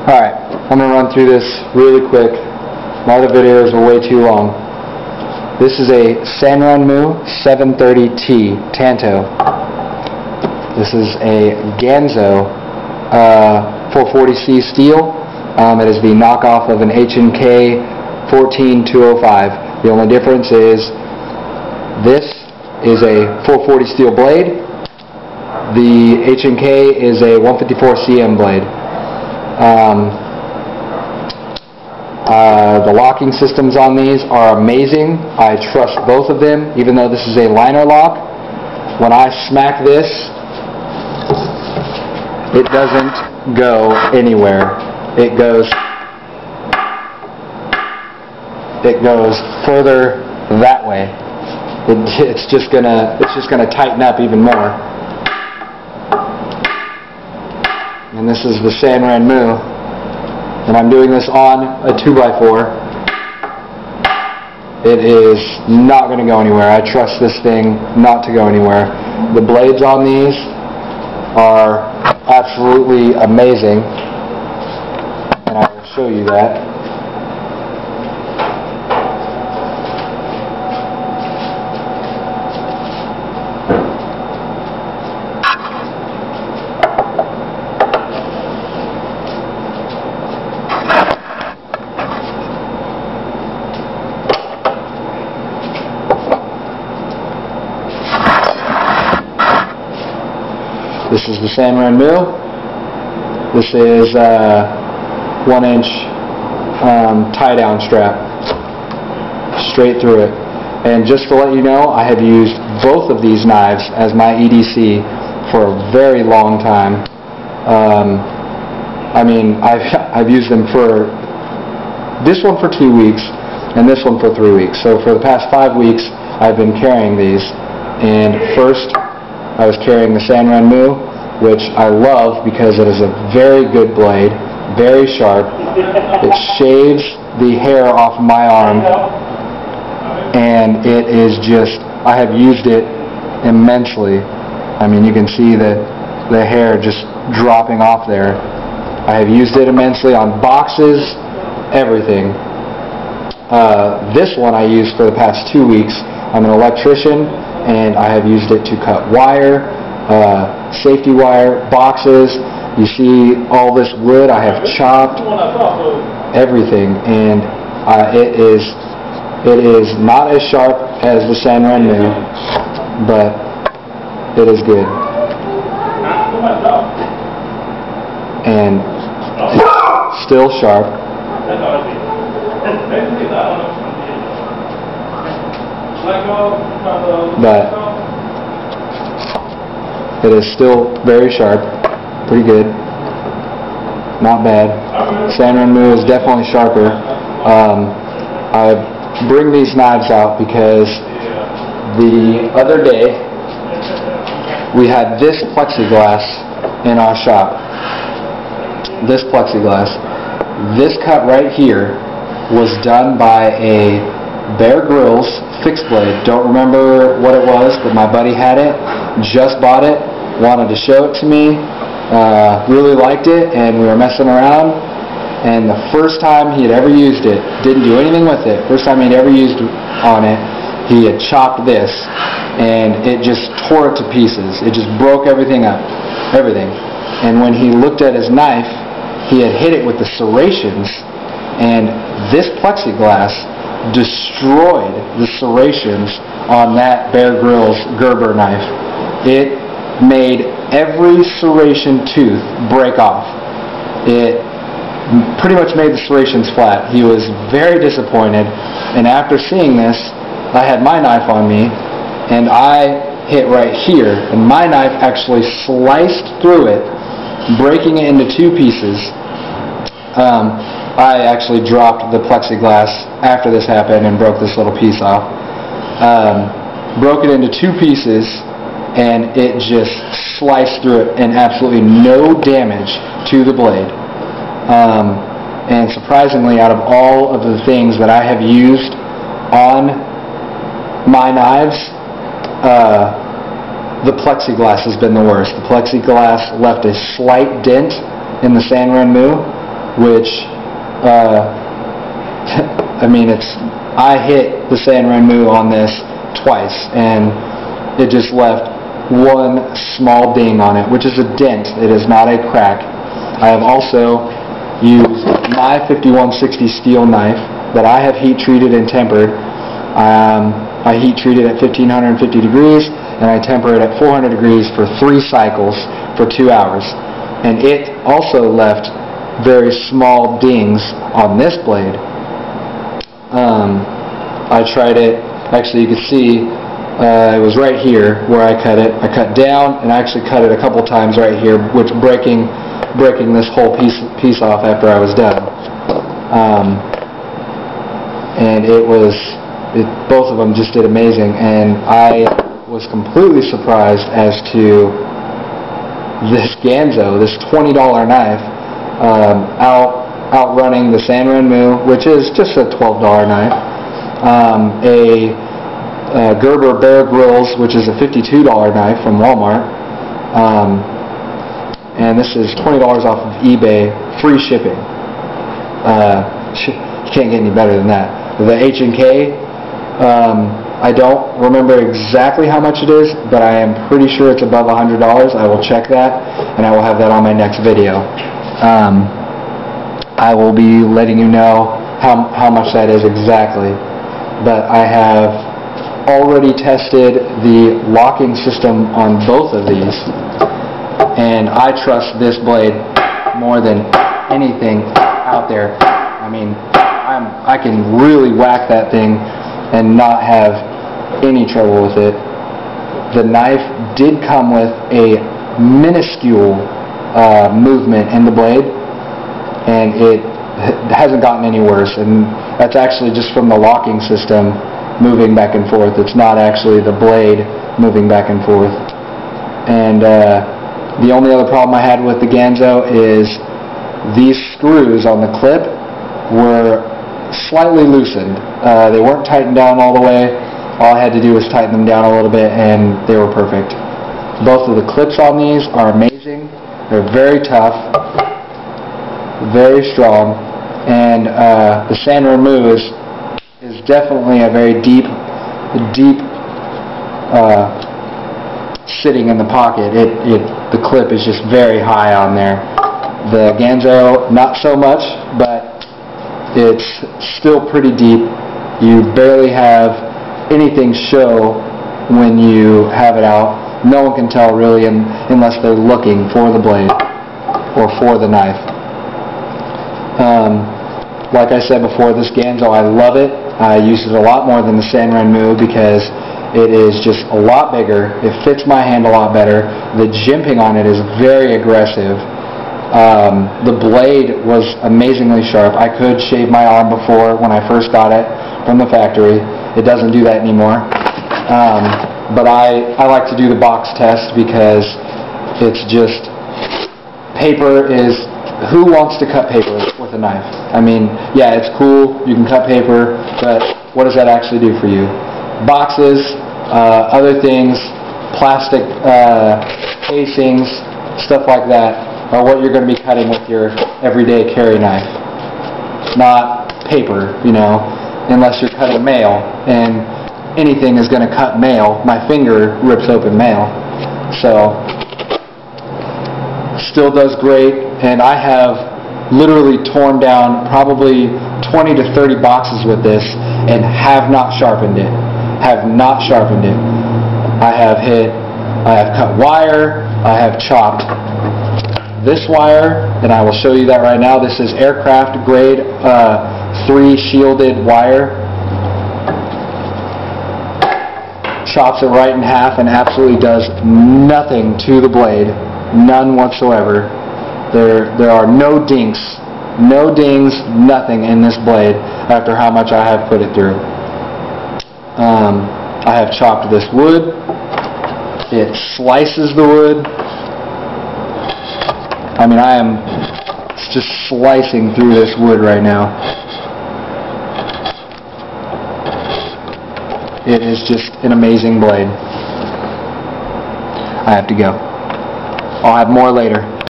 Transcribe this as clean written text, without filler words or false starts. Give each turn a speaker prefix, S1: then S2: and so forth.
S1: Alright, I'm going to run through this really quick. My other videos are way too long. This is a Sanrenmu 730T Tanto. This is a Ganzo 440C steel. It is the knockoff of an H&K 14205. The only difference is this is a 440 steel blade. The H&K is a 154 CM blade. The locking systems on these are amazing. I trust both of them, even though this is a liner lock. When I smack this, it doesn't go anywhere. It goes further that way. It's just gonna tighten up even more. And this is the Sanrenmu, and I'm doing this on a 2x4. It is not going to go anywhere. I trust this thing not to go anywhere. The blades on these are absolutely amazing, and I will show you that. This is the Sanrenmu. This is a 1-inch tie-down strap, straight through it. And just to let you know, I have used both of these knives as my EDC for a very long time. I mean, I've used them for this one for 2 weeks and this one for 3 weeks. So for the past 5 weeks, I've been carrying these. And first, I was carrying the Sanrenmu, which I love because it is a very good blade, very sharp. It shaves the hair off my arm, and it is just, I have used it immensely. I mean, you can see the hair just dropping off there. I have used it immensely on boxes, everything. This one I used for the past 2 weeks. I'm an electrician, and I have used it to cut wire, safety wire, boxes. You see all this wood I have chopped, everything, and it is not as sharp as the Sanrenmu, but it is good. And it's still sharp. But it is still very sharp, pretty good, not bad. Sanrenmu is definitely sharper. I bring these knives out because the other day we had this plexiglass in our shop. This plexiglass. This cut right here was done by a Bear Grylls fixed blade. Don't remember what it was, but my buddy had it, just bought it, wanted to show it to me, really liked it, and we were messing around, and the first time he had ever used it, didn't do anything with it, first time he had ever used on it, he had chopped this, and it just tore it to pieces. It just broke everything up, everything. And when he looked at his knife, he had hit it with the serrations, and this plexiglass destroyed the serrations on that Bear Grylls Gerber knife. It made every serration tooth break off. It pretty much made the serrations flat. He was very disappointed, and after seeing this, I had my knife on me, and I hit right here, and my knife actually sliced through it, breaking it into 2 pieces. I actually dropped the plexiglass after this happened and broke this little piece off. Broke it into 2 pieces, and it just sliced through it, and absolutely no damage to the blade. And surprisingly, out of all of the things that I have used on my knives, the plexiglass has been the worst. The plexiglass left a slight dent in the Sanrenmu, which I mean, I hit the sanrenmu on this twice, and it just left one small ding on it, which is a dent. It is not a crack. I have also used my 5160 steel knife that I have heat treated and tempered. I heat treat it at 1550 degrees, and I temper it at 400 degrees for 3 cycles for 2 hours. And it also left very small dings on this blade. I tried it, actually you can see it was right here where I cut it. I cut down, and I actually cut it a couple times right here, which breaking this whole piece off after I was done. And both of them just did amazing, and I was completely surprised as to this ganzo, this $20 knife, outrunning the sanrenmu, which is just a $12 knife, a Gerber Bear Grylls, which is a $52 knife from Walmart, and this is $20 off of eBay, free shipping. You can't get any better than that. The H&K, I don't remember exactly how much it is, but I am pretty sure it's above $100. I will check that, and I will have that on my next video. I will be letting you know how much that is exactly. But I have already tested the locking system on both of these, and I trust this blade more than anything out there. I mean, I can really whack that thing and not have any trouble with it. The knife did come with a minuscule movement in the blade, and it hasn't gotten any worse, and that's actually just from the locking system moving back and forth. It's not actually the blade moving back and forth. And the only other problem I had with the ganzo is these screws on the clip were slightly loosened. They weren't tightened down all the way. All I had to do was tighten them down a little bit, and they were perfect. Both of the clips on these are amazing. They're very tough, very strong, and the sanrenmu is definitely a very deep sitting in the pocket. The clip is just very high on there. The ganzo, not so much, but it's still pretty deep. You barely have anything show when you have it out. No one can tell really unless they're looking for the blade or for the knife. Like I said before, this ganzo, I love it. I use it a lot more than the sanrenmu because it is just a lot bigger. It fits my hand a lot better. The jimping on it is very aggressive. The blade was amazingly sharp. I could shave my arm before when I first got it from the factory. It doesn't do that anymore. But I like to do the box test because it's just, paper is, who wants to cut paper with a knife? I mean, yeah, it's cool, you can cut paper, but what does that actually do for you? Boxes, other things, plastic casings, stuff like that are what you're going to be cutting with your everyday carry knife. Not paper, you know, unless you're cutting mail, and anything is going to cut mail. My finger rips open mail. So, still does great, and I have literally torn down probably 20 to 30 boxes with this and have not sharpened it. Have not sharpened it. I have cut wire, I have chopped this wire, and I will show you that right now. This is aircraft grade 3 shielded wire. Chops it right in half and absolutely does nothing to the blade. None whatsoever. There are no dinks, nothing in this blade after how much I have put it through. I have chopped this wood. It slices the wood. I mean, I am just slicing through this wood right now. It is just an amazing blade. I have to go. I'll have more later.